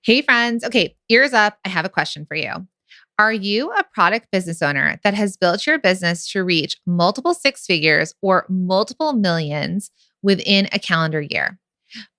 Hey, friends. Okay, ears up. I have a question for you. Are you a product business owner that has built your business to reach multiple six figures or multiple millions within a calendar year?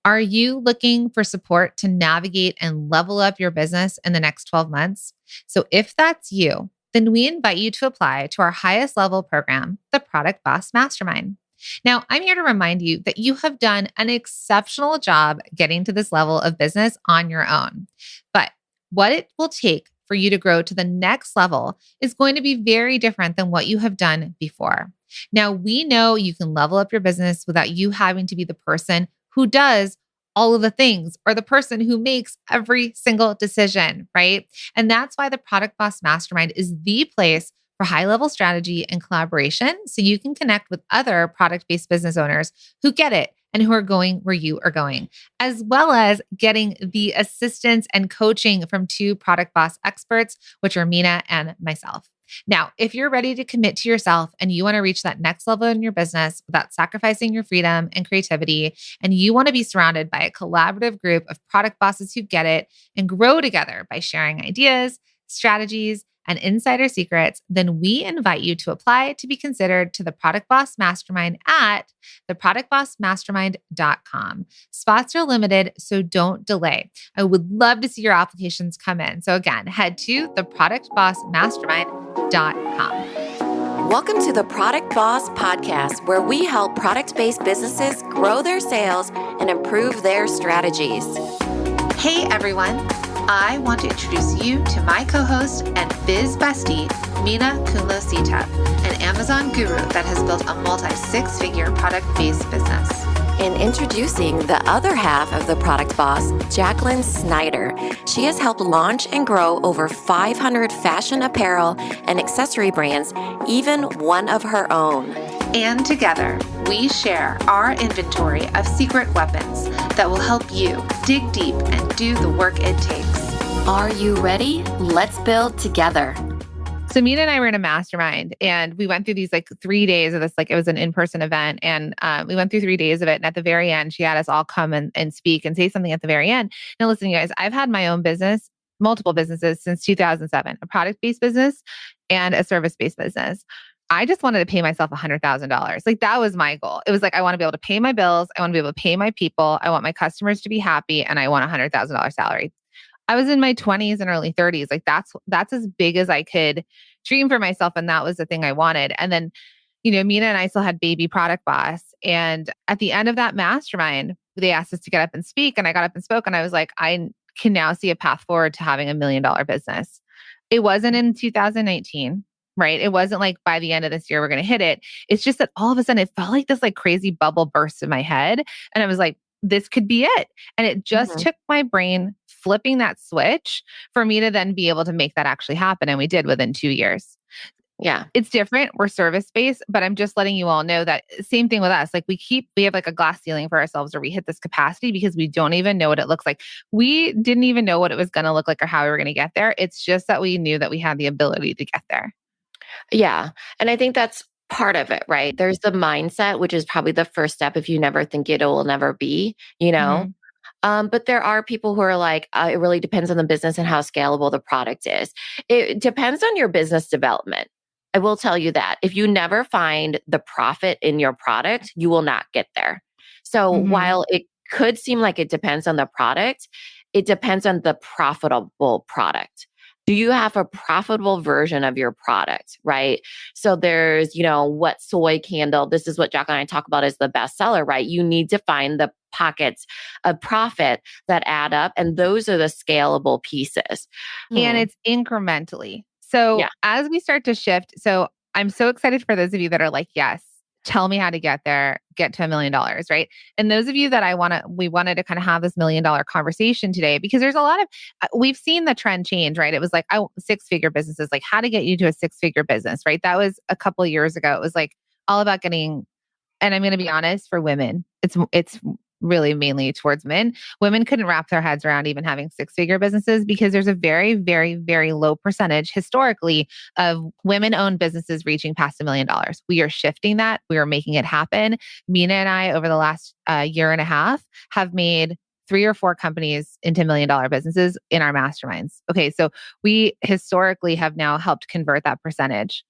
Are you looking for support to navigate and level up your business in the next 12 months? So, if that's you, then we invite you to apply to our highest level program, the Product Boss Mastermind. Now, I'm here to remind you that you have done an exceptional job getting to this level of business on your own. But what it will take for you to grow to the next level is going to be very different than what you have done before. Now, we know you can level up your business without you having to be the person who does all of the things or the person who makes every single decision, right? And that's why the Product Boss Mastermind is the place for high level strategy and collaboration so you can connect with other product based business owners who get it and who are going where you are going, as well as getting the assistance and coaching from two product boss experts, which are Mina and myself. Now, if you're ready to commit to yourself and you want to reach that next level in your business without sacrificing your freedom and creativity, and you want to be surrounded by a collaborative group of product bosses who get it and grow together by sharing ideas, strategies, and insider secrets, then we invite you to apply to be considered to the Product Boss Mastermind at theproductbossmastermind.com. Spots are limited, so don't delay. I would love to see your applications come in. So again, head to theproductbossmastermind.com. Welcome to the Product Boss Podcast, where we help product-based businesses grow their sales and improve their strategies. Hey everyone, I want to introduce you to my co-host and biz bestie, Mina Kunlo-Sitep, an Amazon guru that has built a multi-six-figure product-based business. And introducing the other half of the Product Boss, Jacqueline Snyder. She has helped launch and grow over 500 fashion apparel and accessory brands, even one of her own. And together, we share our inventory of secret weapons that will help you dig deep and do the work it takes. Are you ready? Let's build together. So Mina and I were in a mastermind and we went through these 3 days of this, it was an in-person event, and we went through 3 days of it. And at the very end, she had us all come and speak and say something at the very end. Now listen, you guys, I've had my own business, multiple businesses since 2007, a product-based business and a service-based business. I just wanted to pay myself $100,000. That was my goal. It was I want to be able to pay my bills. I want to be able to pay my people. I want my customers to be happy. And I want a $100,000 salary. I was in my 20s and early 30s. That's as big as I could dream for myself. And that was the thing I wanted. And then, Mina and I still had baby Product Boss. And at the end of that mastermind, they asked us to get up and speak. And I got up and spoke. And I was like, I can now see a path forward to having $1 million business. It wasn't in 2019. Right? It wasn't by the end of this year, we're going to hit it. It's just that all of a sudden it felt like this crazy bubble burst in my head. And I was like, this could be it. And it just took my brain flipping that switch for me to then be able to make that actually happen. And we did within 2 years. Yeah. It's different. We're service-based, but I'm just letting you all know that same thing with us. We have a glass ceiling for ourselves where we hit this capacity because we don't even know what it looks like. We didn't even know what it was going to look like or how we were going to get there. It's just that we knew that we had the ability to get there. Yeah. And I think that's part of it, right? There's the mindset, which is probably the first step. If you never think it will never be, but there are people who are it really depends on the business and how scalable the product is. It depends on your business development. I will tell you that if you never find the profit in your product, you will not get there. So while it could seem like it depends on the product, it depends on the profitable product. Do you have a profitable version of your product, right? So there's, what soy candle, this is what Jack and I talk about as the bestseller, right? You need to find the pockets of profit that add up. And those are the scalable pieces. And it's incrementally. So as we start to shift, so I'm so excited for those of you that are yes, tell me how to get there, get to $1 million, right? And those of you that we wanted to kind of have this $1 million conversation today, because there's a lot of, we've seen the trend change, right? It was six-figure businesses, how to get you to a six-figure business, right? That was a couple of years ago. It was all about getting, and I'm going to be honest, for women, it's really mainly towards men. Women couldn't wrap their heads around even having six-figure businesses because there's a very, very, very low percentage historically of women-owned businesses reaching past $1 million. We are shifting that. We are making it happen. Mina and I, over the last year and a half, have made 3 or 4 companies into $1 million businesses in our masterminds. Okay. So we historically have now helped convert that percentage.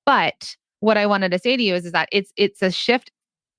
But what I wanted to say to you is that it's a shift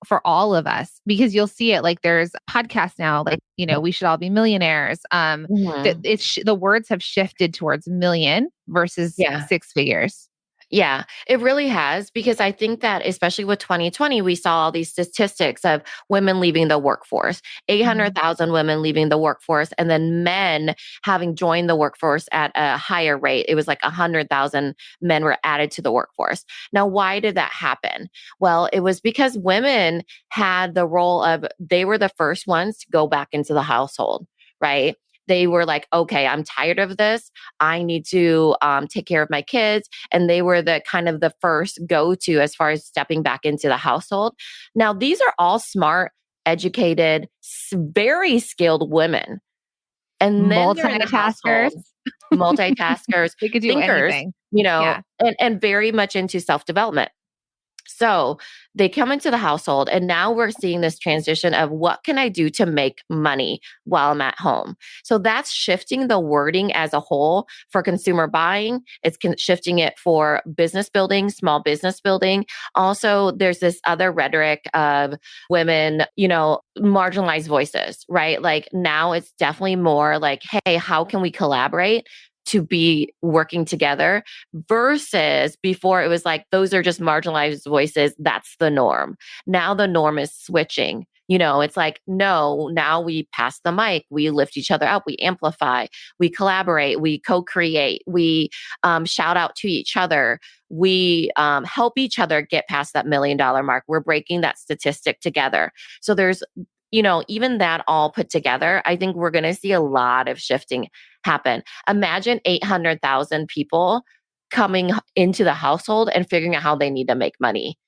for all of us because you'll see it like there's podcasts now, like, we should all be millionaires. Mhm. The words have shifted towards million versus Yeah. 6 figures. Yeah, it really has because I think that especially with 2020, we saw all these statistics of women leaving the workforce, Mhm. 800,000 women leaving the workforce, and then men having joined the workforce at a higher rate. It was like 100,000 men were added to the workforce. Now, why did that happen? Well, it was because women had the role of, they were the first ones to go back into the household, right? They were like, okay, I'm tired of this. I need to take care of my kids. And they were the kind of the first go-to as far as stepping back into the household. Now, these are all smart, educated, very skilled women. And then they're in the Multitaskers. household, multitaskers, They could do thinkers, anything. you know, Yeah. and very much into self-development. So they come into the household, and now we're seeing this transition of what can I do to make money while I'm at home? So that's shifting the wording as a whole for consumer buying. It's shifting it for business building, small business building. Also, there's this other rhetoric of women, marginalized voices, right? Like now it's definitely more like, hey, how can we collaborate to be working together versus before it was like, those are just marginalized voices. That's the norm. Now the norm is switching. It's like, no, now we pass the mic, we lift each other up, we amplify, we collaborate, we co-create, we shout out to each other, we help each other get past that $1 million mark. We're breaking that statistic together. So there's, even that all put together, I think we're going to see a lot of shifting happen. Imagine 800,000 people coming into the household and figuring out how they need to make money,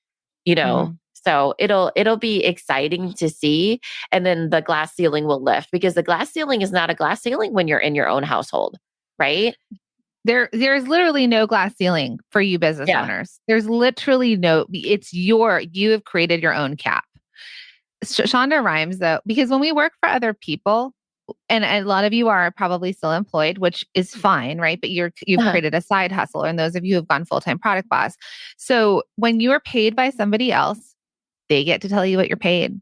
you know? Mhm. So it'll be exciting to see. And then the glass ceiling will lift because the glass ceiling is not a glass ceiling when you're in your own household, right? There's literally no glass ceiling for you business Yeah. owners. There's literally you have created your own cap. Shonda Rhimes, though, because when we work for other people, and a lot of you are probably still employed, which is fine, right? But you've Uh-huh. created a side hustle, and those of you who have gone full-time product boss. So when you're paid by somebody else, they get to tell you what you're paid.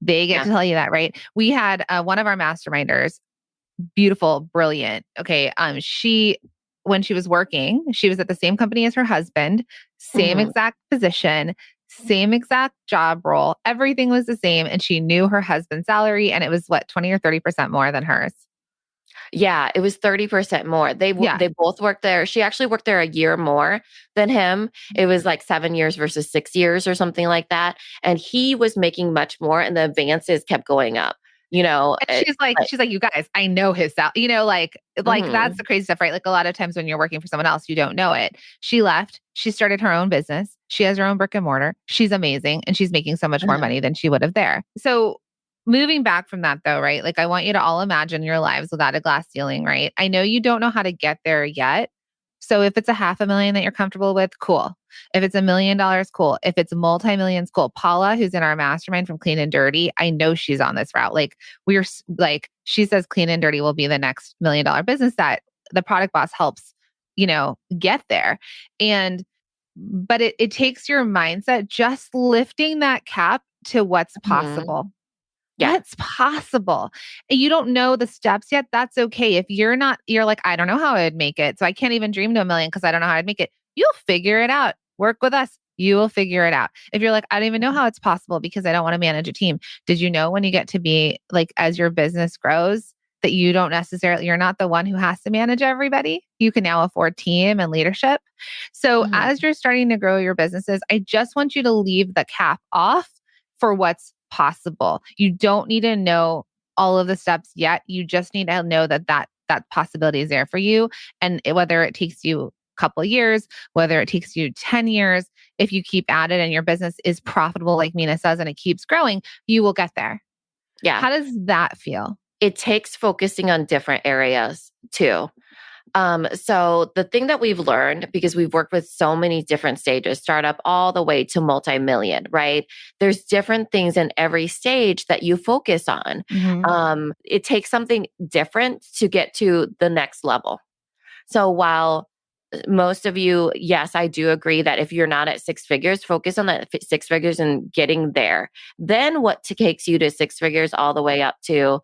They get Yeah. to tell you that, right? We had one of our masterminders, beautiful, brilliant. Okay. When she was working, she was at the same company as her husband, same Mhm. exact position, same exact job role. Everything was the same. And she knew her husband's salary, and it was what, 20 or 30% more than hers. Yeah, it was 30% more. Yeah. They both worked there. She actually worked there a year more than him. It was like 7 years versus 6 years or something like that. And he was making much more and the advances kept going up, And she's like, you guys, I know his salary, like that's the Mhm. crazy stuff, right? Like a lot of times when you're working for someone else, you don't know it. She left, she started her own business. She has her own brick and mortar. She's amazing. And she's making so much more Uh-huh. money than she would have there. So moving back from that though, right? Like I want you to all imagine your lives without a glass ceiling, right? I know you don't know how to get there yet. So if it's a 500,000 that you're comfortable with, cool. If it's $1 million, cool. If it's multi-millions, cool. Paula, who's in our mastermind from Clean and Dirty, I know she's on this route. Like she says Clean and Dirty will be the next $1 million business that the product boss helps, get there. But it takes your mindset just lifting that cap to what's Mhm. possible. Yeah. What's possible? And you don't know the steps yet. That's okay. If you're like, I don't know how I'd make it. So I can't even dream to 1 million because I don't know how I'd make it. You'll figure it out. Work with us. You will figure it out. If you're like, I don't even know how it's possible because I don't want to manage a team. Did you know when you get to be like, as your business grows, that you're not the one who has to manage everybody? You can now afford team and leadership. So Mhm. as you're starting to grow your businesses, I just want you to leave the cap off for what's possible. You don't need to know all of the steps yet. You just need to know that possibility is there for you. And whether it takes you a couple of years, whether it takes you 10 years, if you keep at it and your business is profitable, like Mina says, and it keeps growing, you will get there. Yeah. How does that feel? It takes focusing on different areas too. So the thing that we've learned, because we've worked with so many different stages, startup all the way to multi-million, right? There's different things in every stage that you focus on. Mm-hmm. It takes something different to get to the next level. So while most of you, yes, I do agree that if you're not at six figures, focus on that six figures and getting there. Then what takes you to six figures all the way up to,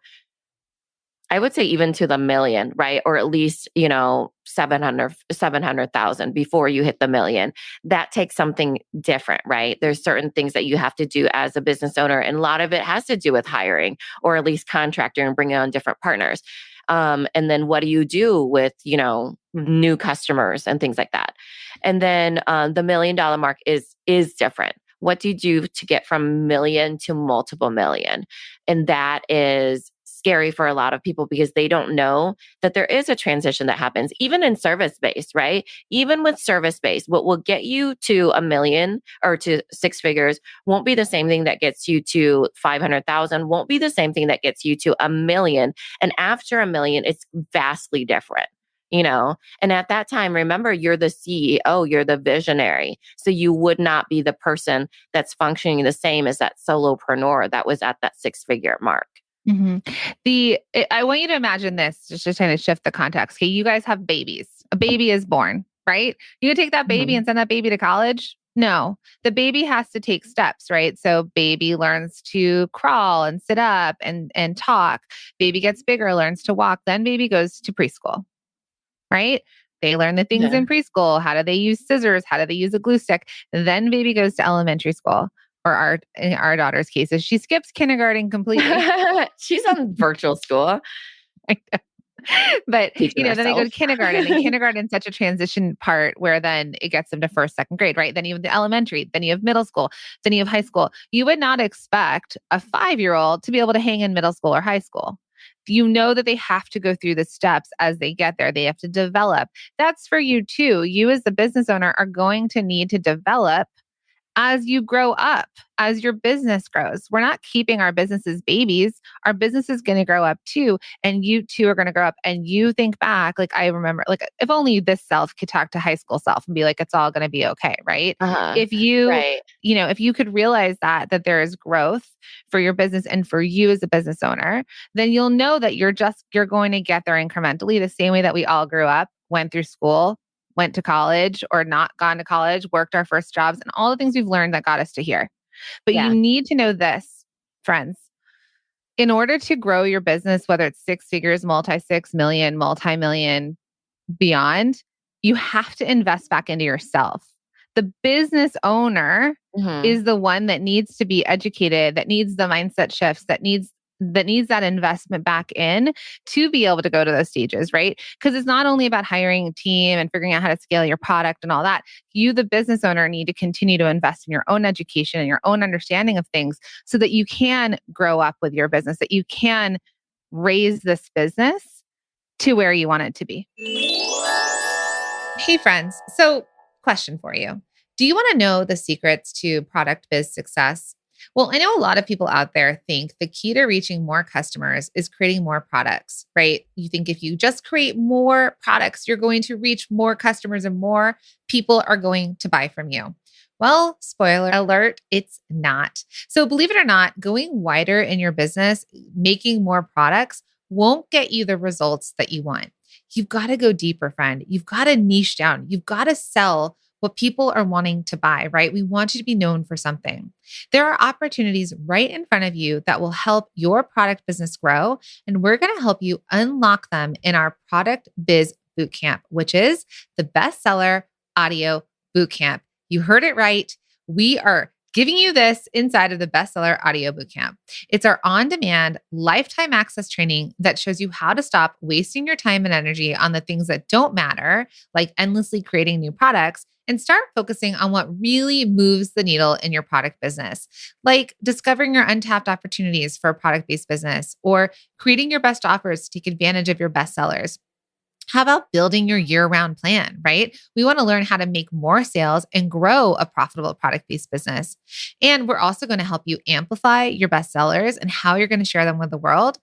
I would say even to the million, right? Or at least, 700,000 before you hit the million. That takes something different, right? There's certain things that you have to do as a business owner. And a lot of it has to do with hiring or at least contractor and bringing on different partners. And then what do you do with, new customers and things like that? And then the $1 million mark is different. What do you do to get from million to multiple million? And that is scary for a lot of people because they don't know that there is a transition that happens, even in service based, right? Even with service based, what will get you to a million or to six figures won't be the same thing that gets you to 500,000, won't be the same thing that gets you to a million. And after a million, it's vastly different. And at that time, remember, you're the CEO, you're the visionary. So you would not be the person that's functioning the same as that solopreneur that was at that six-figure mark. Mm-hmm. I want you to imagine this, just to kind of shift the context. Okay, you guys have babies. A baby is born, right? You can take that baby Mhm. and send that baby to college? No, the baby has to take steps, right? So baby learns to crawl and sit up and talk. Baby gets bigger, learns to walk. Then baby goes to preschool, right? They learn the things Yeah. in preschool. How do they use scissors? How do they use a glue stick? Then baby goes to elementary school. Or in our daughter's cases, she skips kindergarten completely. She's on virtual school But teaching then they go to herself. kindergarten, and kindergarten is such a transition part where then it gets them to first, second grade, right? Then you have the elementary, then you have middle school, then you have high school. You would not expect a 5-year-old to be able to hang in middle school or high school. You know that they have to go through the steps as they get there. They have to develop. That's for you too. You as the business owner are going to need to develop as you grow up, as your business grows. We're not keeping our businesses babies. Our business is going to grow up too. And you too are going to grow up. And you think back, like I remember, like if only this self could talk to high school self and be like, it's all going to be okay. Right. Uh-huh. If you, Right. if you could realize that there is growth for your business and for you as a business owner, then you'll know that you're going to get there incrementally the same way that we all grew up, went through school, went to college or not gone to college, worked our first jobs, and all the things we've learned that got us to here. But you Yeah. need to know this, friends. In order to grow your business, whether it's six figures, multi 6 million, multi million, beyond, you have to invest back into yourself. The business owner Mhm. is the one that needs to be educated, that needs the mindset shifts, that needs that investment back in to be able to go to those stages, right? Because it's not only about hiring a team and figuring out how to scale your product and all that. You, the business owner, need to continue to invest in your own education and your own understanding of things so that you can grow up with your business, that you can raise this business to where you want it to be. Hey, friends. So, question for you. Do you want to know the secrets to product biz success? Well, I know a lot of people out there think the key to reaching more customers is creating more products, right? You think if you just create more products, you're going to reach more customers and more people are going to buy from you. Well, spoiler alert, it's not. So, believe it or not, going wider in your business, making more products won't get you the results that you want. You've got to go deeper, friend. You've got to niche down. You've got to sell what people are wanting to buy, right? We want you to be known for something. There are opportunities right in front of you that will help your product business grow. And we're going to help you unlock them in our Product Biz Bootcamp, which is the bestseller audio bootcamp. You heard it right. We are giving you this inside of the bestseller audio bootcamp. It's our on-demand lifetime access training that shows you how to stop wasting your time and energy on the things that don't matter, like endlessly creating new products, and start focusing on what really moves the needle in your product business, like discovering your untapped opportunities for a product-based business or creating your best offers to take advantage of your best sellers. How about building your year-round plan, right? We want to learn how to make more sales and grow a profitable product-based business. And we're also going to help you amplify your best sellers and how you're going to share them with the world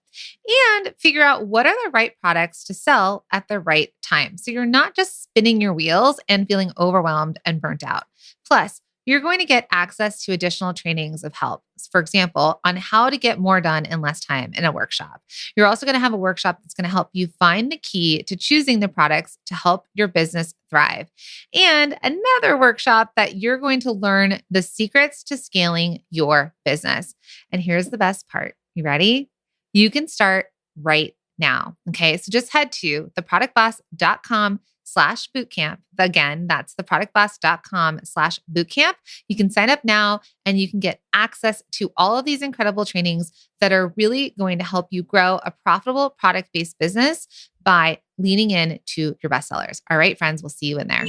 and figure out what are the right products to sell at the right time. So you're not just spinning your wheels and feeling overwhelmed and burnt out. Plus, you're going to get access to additional trainings of help. For example, on how to get more done in less time in a workshop. You're also going to have a workshop that's going to help you find the key to choosing the products to help your business thrive. And another workshop that you're going to learn the secrets to scaling your business. And here's the best part. You ready? You can start right now. Okay. So just head to theproductboss.com/bootcamp. Again, that's theproductboss.com/bootcamp. You can sign up now and you can get access to all of these incredible trainings that are really going to help you grow a profitable product-based business by leaning in to your bestsellers. All right, friends, we'll see you in there.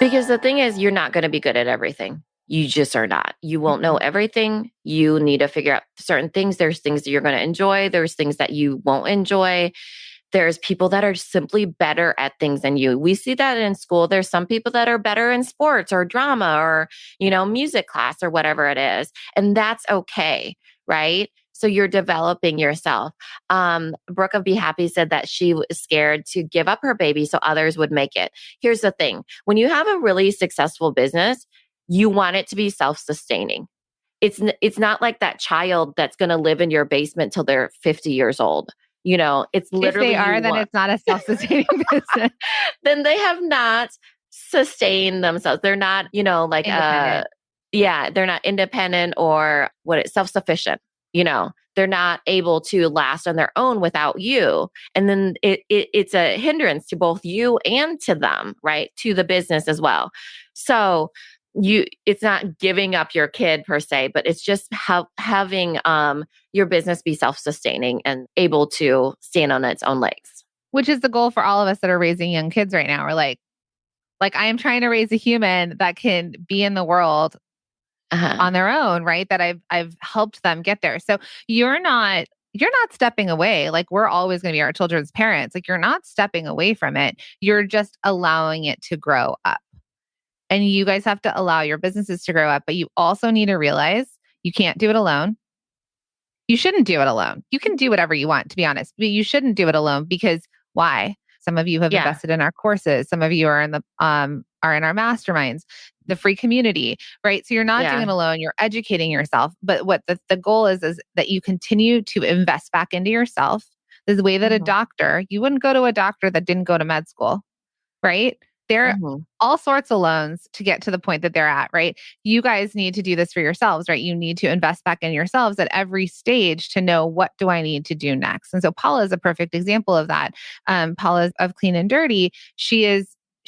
Because the thing is, you're not going to be good at everything. You just are not. You won't know everything. You need to figure out certain things. There's things that you're going to enjoy. There's things that you won't enjoy. There's people that are simply better at things than you. We see that in school. There's some people that are better in sports or drama or, music class or whatever it is. And that's okay, right? So you're developing yourself. Brooke of Be Happy said that she was scared to give up her baby so others would make it. Here's the thing. When you have a really successful business, you want it to be self-sustaining. It's not like that child that's going to live in your basement till they're 50 years old. It's literally if they are, then it's not a self-sustaining business. Then they have not sustained themselves. They're not, like Independent. they're not independent or self-sufficient. They're not able to last on their own without you. And then it's a hindrance to both you and to them, right? To the business as well. So it's not giving up your kid per se, but it's just having your business be self-sustaining and able to stand on its own legs. Which is the goal for all of us that are raising young kids right now. We're like I am trying to raise a human that can be in the world on their own, right? That I've helped them get there. So you're not stepping away. Like, we're always going to be our children's parents. Like, you're not stepping away from it. You're just allowing it to grow up. And you guys have to allow your businesses to grow up, but you also need to realize you can't do it alone. You shouldn't do it alone. You can do whatever you want, to be honest, but you shouldn't do it alone because why? Some of you have invested in our courses. Some of you are in our masterminds, the free community, right? So you're not doing it alone. You're educating yourself. But what the goal is that you continue to invest back into yourself. The way that a doctor, you wouldn't go to a doctor that didn't go to med school, right? There are all sorts of loans to get to the point that they're at, right? You guys need to do this for yourselves, right? You need to invest back in yourselves at every stage to know, what do I need to do next? And so Paula is a perfect example of that. Paula of Clean and Dirty, she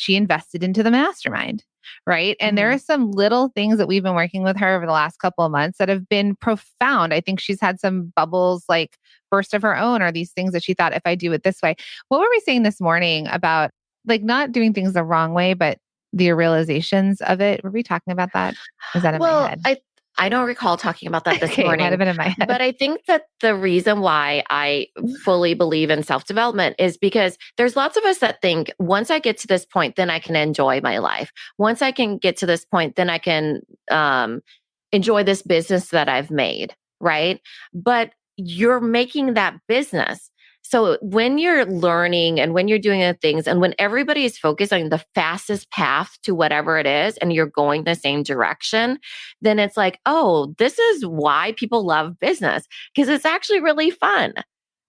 invested into the mastermind, right? And there are some little things that we've been working with her over the last couple of months that have been profound. I think she's had some bubbles like burst of her own, or these things that she thought, if I do it this way. What were we saying this morning about not doing things the wrong way, but the realizations of it? Were we talking about that? Is that in my head? I don't recall talking about that this morning. It might have been in my head. But I think that the reason why I fully believe in self-development is because there's lots of us that think, once I get to this point, then I can enjoy my life. Once I can get to this point, then I can enjoy this business that I've made, right? But you're making that business. So when you're learning and when you're doing the things and when everybody is focused on the fastest path to whatever it is and you're going the same direction, then it's like, oh, this is why people love business, because it's actually really fun,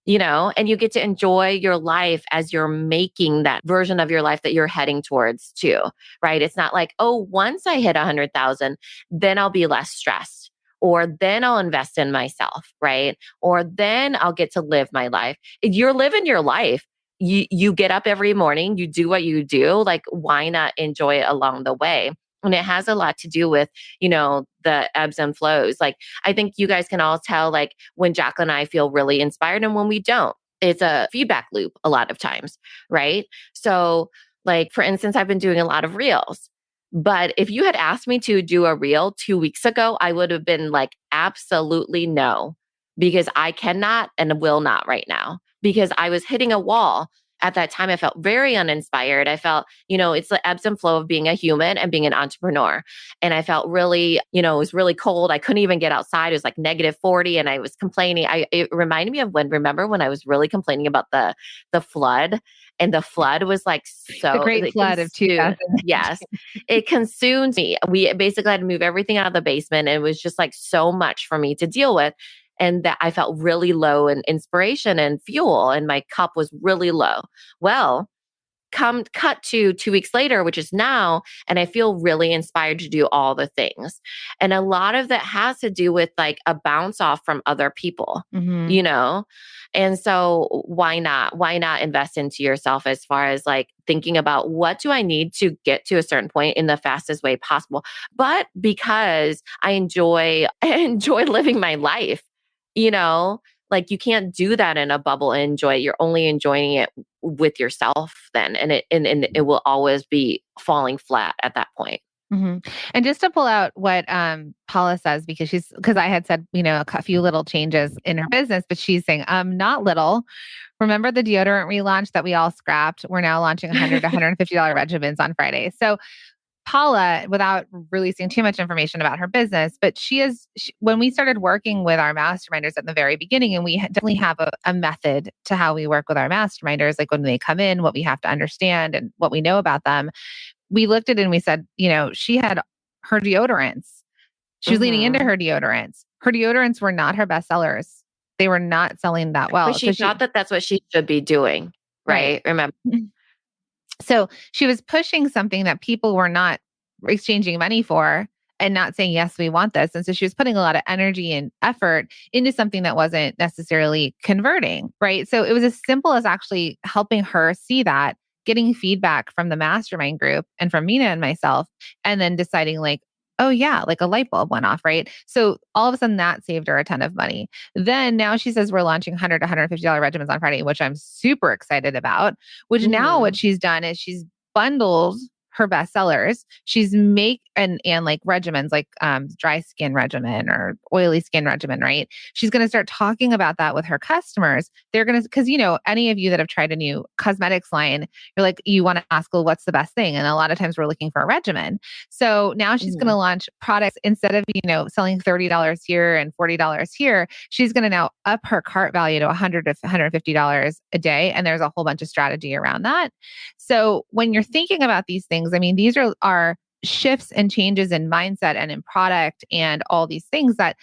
and you get to enjoy your life as you're making that version of your life that you're heading towards too, right? It's not like, oh, once I hit 100,000, then I'll be less stressed. Or then I'll invest in myself, right? Or then I'll get to live my life. You're living your life. You get up every morning, you do what you do. Like, why not enjoy it along the way? And it has a lot to do with, the ebbs and flows. Like, I think you guys can all tell, like, when Jacqueline and I feel really inspired and when we don't. It's a feedback loop a lot of times, right? So, like, for instance, I've been doing a lot of reels. But if you had asked me to do a reel 2 weeks ago, I would have been like, absolutely no, because I cannot and will not right now, because I was hitting a wall. At that time, I felt very uninspired. I felt, it's the ebbs and flow of being a human and being an entrepreneur. And I felt really, it was really cold. I couldn't even get outside. It was like -40 and I was complaining. It reminded me of remember when I was really complaining about the flood, and the flood was like, The so great it flood of consumed, 2000. yes, it consumed me. We basically had to move everything out of the basement. And it was just like so much for me to deal with. And that I felt really low in inspiration and fuel, and my cup was really low. Well, cut to 2 weeks later, which is now, and I feel really inspired to do all the things. And a lot of that has to do with like a bounce off from other people, Mm-hmm. you know? And so why not? Why not invest into yourself as far as like thinking about what do I need to get to a certain point in the fastest way possible? But because I enjoy I enjoy living my life, you know? Like you can't do that in a bubble and enjoy it. You're only enjoying it with yourself then, and it will always be falling flat at that point. Mm-hmm. And just to pull out what Paula says, because I had said, a few little changes in her business, but she's saying, not little. Remember the deodorant relaunch that we all scrapped? We're now launching $100 to $150 regimens on Friday. So Paula, without releasing too much information about her business, but when we started working with our masterminders at the very beginning, and we definitely have a method to how we work with our masterminders, like when they come in, what we have to understand and what we know about them. We looked at it and we said, she had her deodorants. She was leaning into Mhm. her deodorants. Her deodorants were not her best sellers. They were not selling that But well. she thought that that's what she should be doing, Right. right? Remember? So she was pushing something that people were not exchanging money for and not saying, yes, we want this. And so she was putting a lot of energy and effort into something that wasn't necessarily converting, right? So it was as simple as actually helping her see that, getting feedback from the mastermind group and from Mina and myself, and then deciding like, oh yeah, like a light bulb went off, right? So all of a sudden that saved her a ton of money. Then now she says we're launching $100 to $150 regimens on Friday, which I'm super excited about, which now what Mhm. she's done is she's bundled her best sellers. She's make and like regimens like dry skin regimen or oily skin regimen, right? She's going to start talking about that with her customers. They're going to, because any of you that have tried a new cosmetics line, you're like, you want to ask, well, what's the best thing? And a lot of times we're looking for a regimen. So now she's going to Mhm. launch products instead of, selling $30 here and $40 here. She's going to now up her cart value to $100 to $150 a day. And there's a whole bunch of strategy around that. So when you're thinking about these things, I mean, these are shifts and changes in mindset and in product and all these things that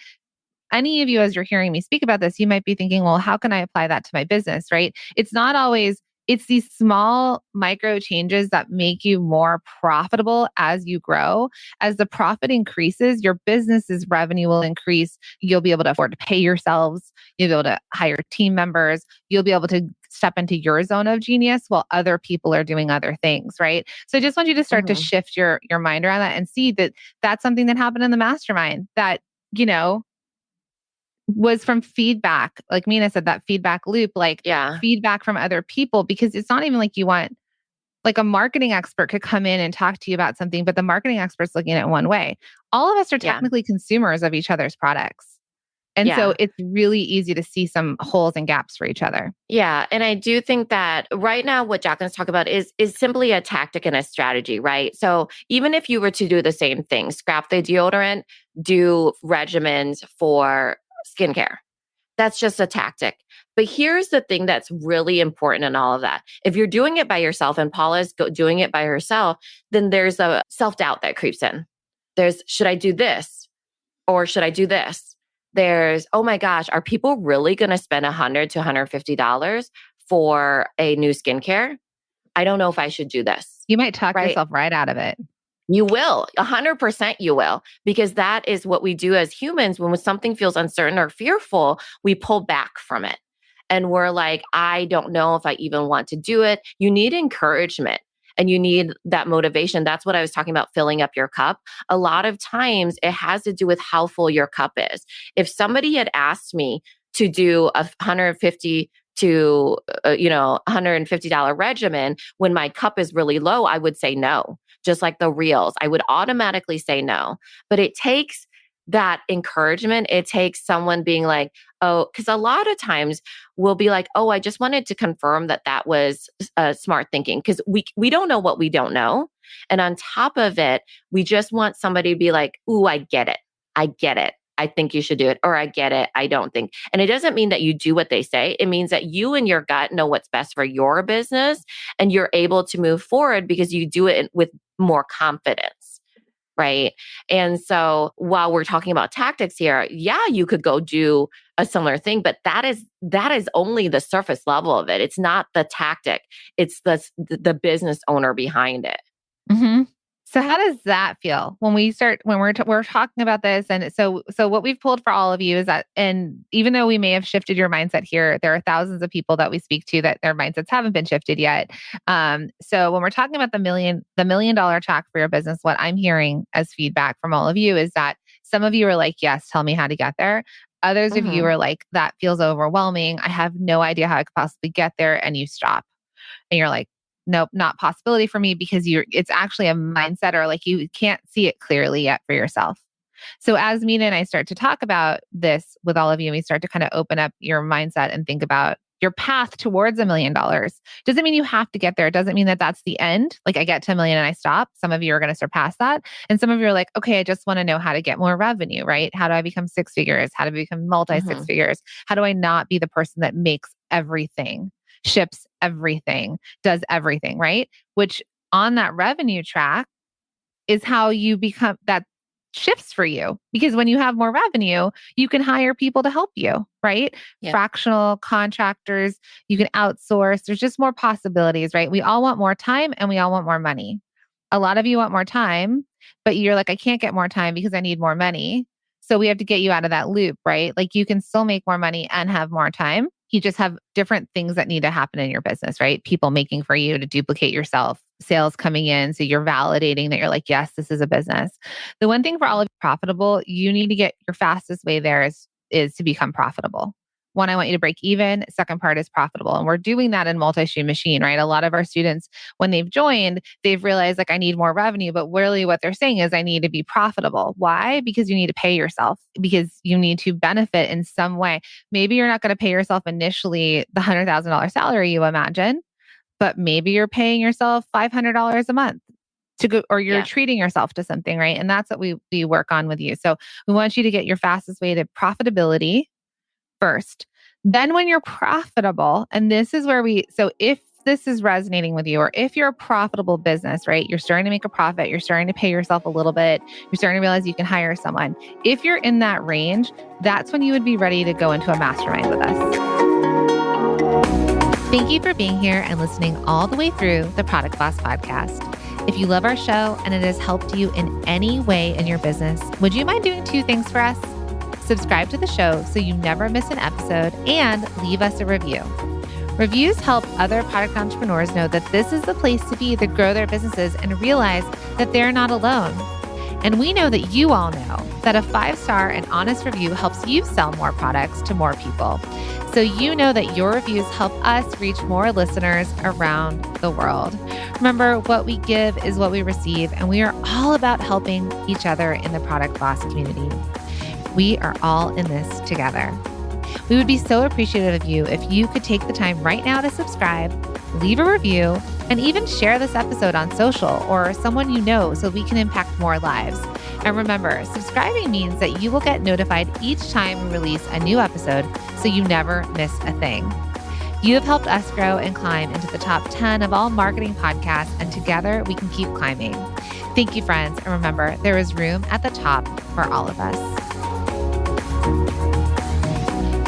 any of you, as you're hearing me speak about this, you might be thinking, well, how can I apply that to my business, right? It's not always, it's these small micro changes that make you more profitable as you grow. As the profit increases, your business's revenue will increase. You'll be able to afford to pay yourselves. You'll be able to hire team members. You'll be able to step into your zone of genius while other people are doing other things, right? So I just want you to start to Mhm. shift your mind around that and see that that's something that happened in the mastermind that, was from feedback. Like Mina said, that feedback loop, like Yeah. feedback from other people, because it's not even like you want, like a marketing expert could come in and talk to you about something, but the marketing expert's looking at it one way. All of us are Yeah. technically consumers of each other's products. And so Yeah. it's really easy to see some holes and gaps for each other. Yeah, and I do think that right now what Jacqueline's talking about is simply a tactic and a strategy, right? So even if you were to do the same thing, scrap the deodorant, do regimens for skincare. That's just a tactic. But here's the thing that's really important in all of that. If you're doing it by yourself and Paula's doing it by herself, then there's a self-doubt that creeps in. There's, should I do this? Or should I do this? There's, oh my gosh, are people really going to spend $100 to $150 for a new skincare? I don't know if I should do this, You might talk right? yourself right out of it. You will, 100% you will, because that is what we do as humans. When something feels uncertain or fearful, we pull back from it. And we're like, I don't know if I even want to do it. You need encouragement and you need that motivation. That's what I was talking about, filling up your cup. A lot of times it has to do with how full your cup is. If somebody had asked me to do a 150 to $150 regimen when my cup is really low, I would say no. Just like the reels, I would automatically say no. But it takes that encouragement. It takes someone being like, oh, because a lot of times we'll be like, oh, I just wanted to confirm that that was smart thinking, because we don't know what we don't know. And on top of it, we just want somebody to be like, ooh, I get it. I get it. I think you should do it. Or I get it. I don't think. And it doesn't mean that you do what they say. It means that you and your gut know what's best for your business, and you're able to move forward because you do it with more confidence. Right. And so while we're talking about tactics here, yeah, you could go do a similar thing, but that is only the surface level of it. It's not the tactic. It's the business owner behind it. Mm-hmm. So how does that feel when we're talking about this? And so what we've pulled for all of you is that, and even though we may have shifted your mindset here, there are thousands of people that we speak to that their mindsets haven't been shifted yet. So when we're talking about the $1 million track for your business, what I'm hearing as feedback from all of you is that some of you are like, yes, tell me how to get there. Others of you are like, that feels overwhelming. I have no idea how I could possibly get there. And you stop and you're like, nope, not possibility for me, because it's actually a mindset, or like you can't see it clearly yet for yourself. So as Mina and I start to talk about this with all of you, and we start to kind of open up your mindset and think about your path towards $1 million. Doesn't mean you have to get there. It doesn't mean that that's the end. Like I get to $1 million and I stop. Some of you are going to surpass that. And some of you are like, okay, I just want to know how to get more revenue, right? How do I become six figures? How to become multi six figures? How do I not be the person that makes everything, ships everything, does everything, right? Which on that revenue track is how you become, that shifts for you, because when you have more revenue, you can hire people to help you, right? Yep. Fractional contractors, you can outsource. There's just more possibilities, right? We all want more time and we all want more money. A lot of you want more time, but you're like, I can't get more time because I need more money. So we have to get you out of that loop, right? Like you can still make more money and have more time. You just have different things that need to happen in your business, right? People making for you to duplicate yourself, sales coming in. So you're validating that you're like, yes, this is a business. The one thing for all of you profitable, you need to get your fastest way there is to become profitable. One, I want you to break even. Second part is profitable. And we're doing that in multi-stream machine, right? A lot of our students, when they've joined, they've realized like, I need more revenue, but really what they're saying is I need to be profitable. Why? Because you need to pay yourself, because you need to benefit in some way. Maybe you're not going to pay yourself initially the $100,000 salary you imagine, but maybe you're paying yourself $500 a month to go, or you're treating yourself to something, right? And that's what we work on with you. So we want you to get your fastest way to profitability first. Then when you're profitable, and this is where so if this is resonating with you, or if you're a profitable business, right? You're starting to make a profit, you're starting to pay yourself a little bit, you're starting to realize you can hire someone. If you're in that range, that's when you would be ready to go into a mastermind with us. Thank you for being here and listening all the way through the Product Boss podcast. If you love our show and it has helped you in any way in your business, would you mind doing two things for us? Subscribe to the show so you never miss an episode, and leave us a review. Reviews help other product entrepreneurs know that this is the place to be to grow their businesses and realize that they're not alone. And we know that you all know that a 5-star and honest review helps you sell more products to more people. So you know that your reviews help us reach more listeners around the world. Remember, what we give is what we receive, and we are all about helping each other in the Product Boss community. We are all in this together. We would be so appreciative of you if you could take the time right now to subscribe, leave a review, and even share this episode on social or someone you know so we can impact more lives. And remember, subscribing means that you will get notified each time we release a new episode so you never miss a thing. You have helped us grow and climb into the top 10 of all marketing podcasts, and together we can keep climbing. Thank you, friends. And remember, there is room at the top for all of us.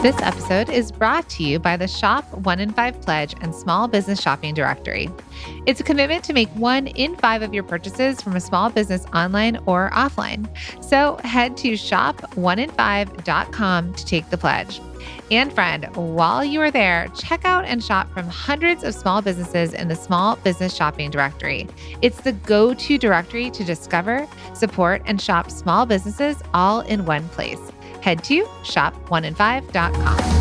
This episode is brought to you by the Shop 1 in 5 Pledge and Small Business Shopping Directory. It's a commitment to make 1 in 5 of your purchases from a small business online or offline. So head to shop1in5.com to take the pledge. And friend, while you are there, check out and shop from hundreds of small businesses in the Small Business Shopping Directory. It's the go-to directory to discover, support, and shop small businesses all in one place. Head to shop1in5.com.